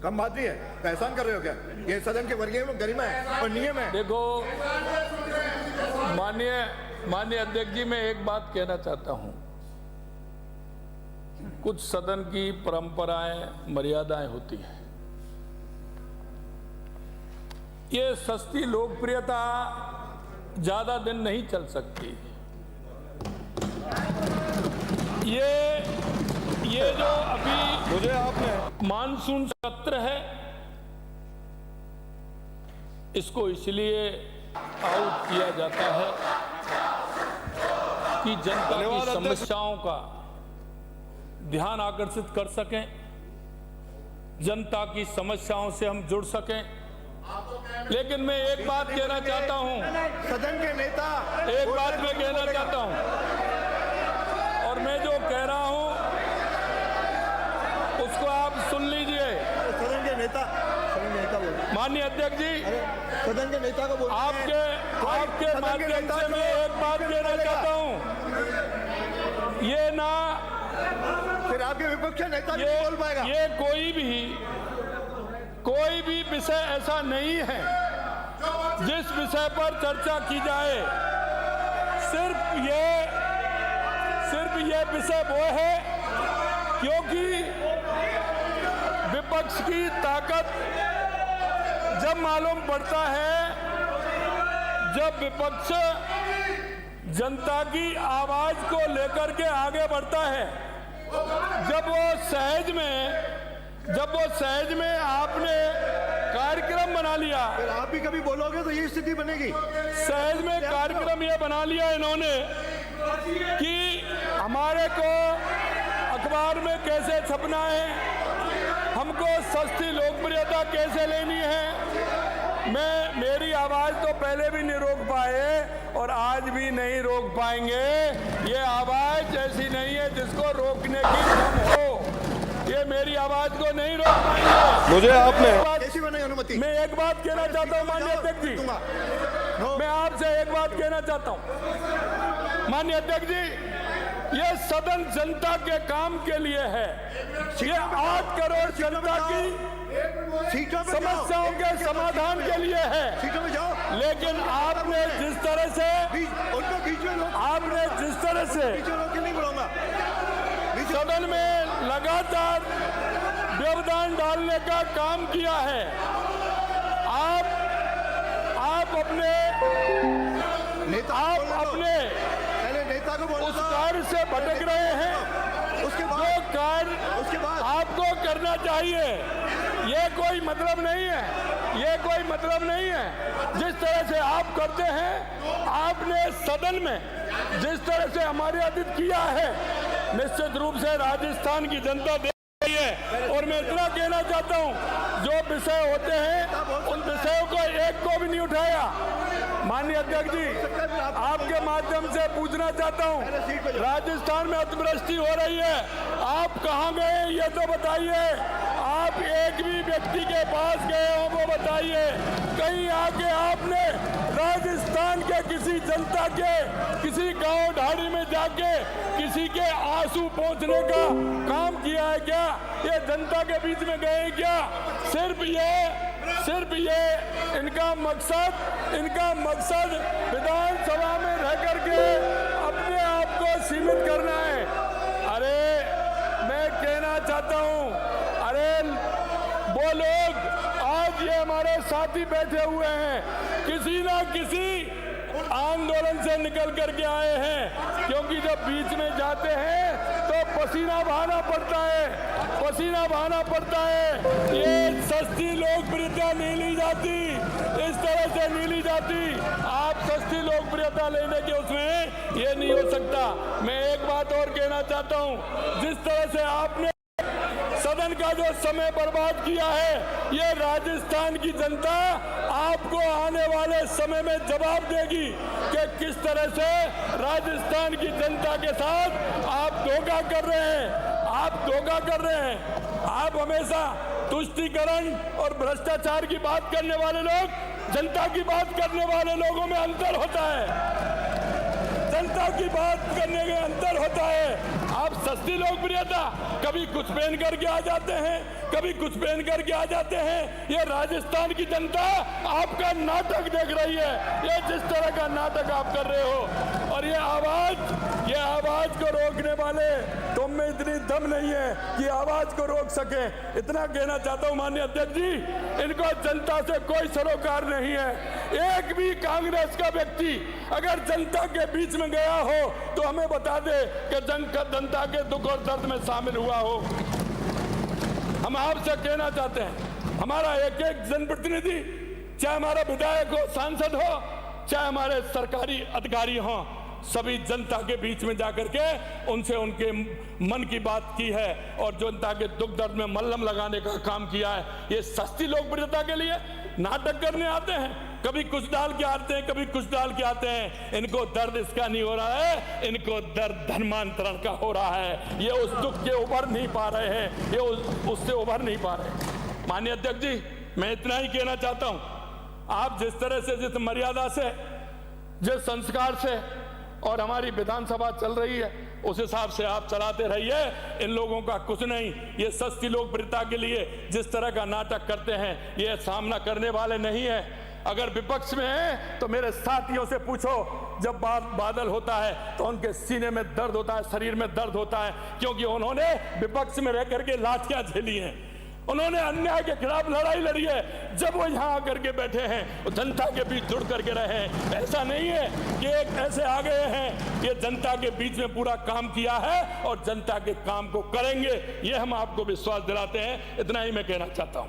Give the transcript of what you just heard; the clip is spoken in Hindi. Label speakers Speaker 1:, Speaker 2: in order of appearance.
Speaker 1: कम बात नहीं है, एहसान कर रहे हो क्या? ये सदन के वर्गीय गरिमा है और नियम है।
Speaker 2: देखो माननीय अध्यक्ष जी, मैं एक बात कहना चाहता हूं। कुछ सदन की परंपराएं, मर्यादाएं होती हैं। ये सस्ती लोकप्रियता ज्यादा दिन नहीं चल सकती। ये जो अभी
Speaker 1: मुझे आपने
Speaker 2: मानसून सत्र है, इसको इसलिए आउट किया जाता है कि जनता की समस्याओं का ध्यान आकर्षित कर सकें, जनता की समस्याओं से हम जुड़ सकें। लेकिन मैं एक बात कहना चाहता हूं,
Speaker 1: सदन के नेता,
Speaker 2: एक बात मैं कहना चाहता हूं, और मैं जो कह रहा हूं उसको आप सुन लीजिए।
Speaker 1: सदन के नेता बोल,
Speaker 2: माननीय अध्यक्ष जी,
Speaker 1: सदन के नेता को बोल,
Speaker 2: आपके माध्यम से मैं एक बात कहना चाहता हूं। ये ना
Speaker 1: फिर आपके विपक्ष नेता नहीं बोल पाएगा।
Speaker 2: ये कोई भी विषय ऐसा नहीं है जिस विषय पर चर्चा की जाए। सिर्फ ये विषय वो है क्योंकि विपक्ष की ताकत जब मालूम पड़ता है, जब विपक्ष जनता की आवाज को लेकर के आगे बढ़ता है, जब वो सहज में आपने कार्यक्रम बना लिया,
Speaker 1: फिर आप भी कभी बोलोगे तो ये स्थिति बनेगी।
Speaker 2: सहज में कार्यक्रम ये बना लिया इन्होंने कि हमारे को अखबार में कैसे छपना है, हमको सस्ती लोकप्रियता कैसे लेनी है। मेरी आवाज तो पहले भी नहीं रोक पाए और आज भी नहीं रोक पाएंगे। ये आवाज ऐसी नहीं है जिसको रोकने की दम हो। ये मेरी आवाज को नहीं रोक पाएंगे।
Speaker 1: मुझे आपने कैसी बनेगी अनुमति?
Speaker 2: मैं एक बात कहना चाहता हूँ माननीय अध्यक्ष जी, मैं आपसे एक बात कहना चाहता हूँ माननीय अध्यक्ष जी, ये सदन जनता के काम के लिए है। ये 8 करोड़ जनता की समस्याओं के समाधान के लिए है।
Speaker 1: सीटों में जाओ।
Speaker 2: लेकिन आपने जिस तरह से
Speaker 1: नहीं बोलूंगा।
Speaker 2: सदन में लगातार व्यवधान डालने का काम किया है, आप अपने
Speaker 1: नेता को
Speaker 2: उस कार्य से भटक रहे हैं।
Speaker 1: उसके बाद
Speaker 2: आपको करना चाहिए। ये कोई मतलब नहीं है जिस तरह से आप करते हैं। आपने सदन में जिस तरह से हमारे आदित किया है, निश्चित रूप से राजस्थान की जनता देख रही है। और मैं इतना कहना चाहता हूं, जो विषय होते हैं उन विषयों को एक को भी नहीं उठाया। माननीय अध्यक्ष जी, आपके माध्यम से पूछना चाहता हूं, राजस्थान में अतिवृष्टि हो रही है, आप कहां गए ये तो बताइए। आप एक भी व्यक्ति के पास गए हो वो बताइए। कहीं आके आपने राजस्थान के किसी जनता के किसी गांव ढाड़ी में जाके किसी के आंसू पोंछने का काम किया है क्या? ये जनता के बीच में गए हैं क्या? सिर्फ ये इनका मकसद विधानसभा में रह करके अपने आप को सीमित करना है। अरे मैं कहना चाहता हूं, अरे वो लोग आज ये हमारे साथी बैठे हुए हैं, किसी ना किसी आंदोलन से निकल करके आए हैं, क्योंकि जब बीच में जाते हैं तो पसीना बहाना पड़ता है। ये सस्ती लोकप्रियता नहीं ली जाती, इस तरह से नहीं ली जाती। आप सस्ती लोकप्रियता लेने के उसमें ये नहीं हो सकता। मैं एक बात और कहना चाहता हूं, जिस तरह से आपने सदन का जो समय बर्बाद किया है, ये राजस्थान की जनता आपको आने वाले समय में जवाब देगी कि किस तरह से राजस्थान की जनता के साथ आप धोखा कर रहे हैं। आप हमेशा तुष्टीकरण और भ्रष्टाचार की बात करने वाले लोग, जनता की बात करने वाले लोगों में अंतर होता है। जनता की बात करने में अंतर होता है। आप सस्ती लोकप्रियता, कभी कुछ पहन करके आ जाते हैं, कभी कुछ पहन करके आ जाते हैं। ये राजस्थान की जनता आपका नाटक देख रही है, ये जिस तरह का नाटक आप कर रहे हो। और ये आवाज को रोकने वाले तुम में इतनी दम नहीं है कि आवाज को रोक सके। इतना कहना चाहता हूं माननीय अध्यक्ष जी, इनको जनता से कोई सरोकार नहीं है। एक भी कांग्रेस का व्यक्ति अगर जनता के बीच में गया हो तो हमें बता दे कि जनता के दुख और दर्द में शामिल हुआ हो। हम आपसे कहना चाहते हैं, हमारा एक एक जनप्रतिनिधि, चाहे हमारा विधायक हो, सांसद हो, चाहे हमारे सरकारी अधिकारी हो, सभी जनता के बीच में जाकर के उनसे उनके मन की बात की है और जनता के दुख दर्द में मल्हम लगाने का काम किया है। ये सस्ती लोकप्रियता के लिए नाटक करने आते हैं, कभी कुछ डाल के आते हैं, कभी कुछ डाल के आते हैं। इनको दर्द इसका नहीं हो रहा है, इनको दर्द धर्मांतरण का हो रहा है। ये उस दुख के उभर नहीं पा रहे हैं, ये उससे उभर नहीं पा रहे। माननीय अध्यक्ष जी, मैं इतना ही कहना चाहता हूं, आप जिस तरह से, जिस मर्यादा से, जिस संस्कार से और हमारी विधानसभा चल रही है, उस हिसाब से आप चलाते रहिए। इन लोगों का कुछ नहीं, ये सस्ती लोकप्रियता के लिए जिस तरह का नाटक करते हैं, ये सामना करने वाले नहीं है। अगर विपक्ष में है तो मेरे साथियों से पूछो, जब बादल होता है तो उनके सीने में दर्द होता है, शरीर में दर्द होता है, क्योंकि उन्होंने विपक्ष में रह करके लाठियां झेली हैं, उन्होंने अन्याय के खिलाफ लड़ाई लड़ी है। जब वो यहाँ आकर के बैठे हैं तो जनता के बीच जुड़ करके रहे हैं। ऐसा नहीं है कि एक ऐसे आ गए हैं, ये जनता के बीच में पूरा काम किया है और जनता के काम को करेंगे, ये हम आपको विश्वास दिलाते हैं। इतना ही मैं कहना चाहता हूँ।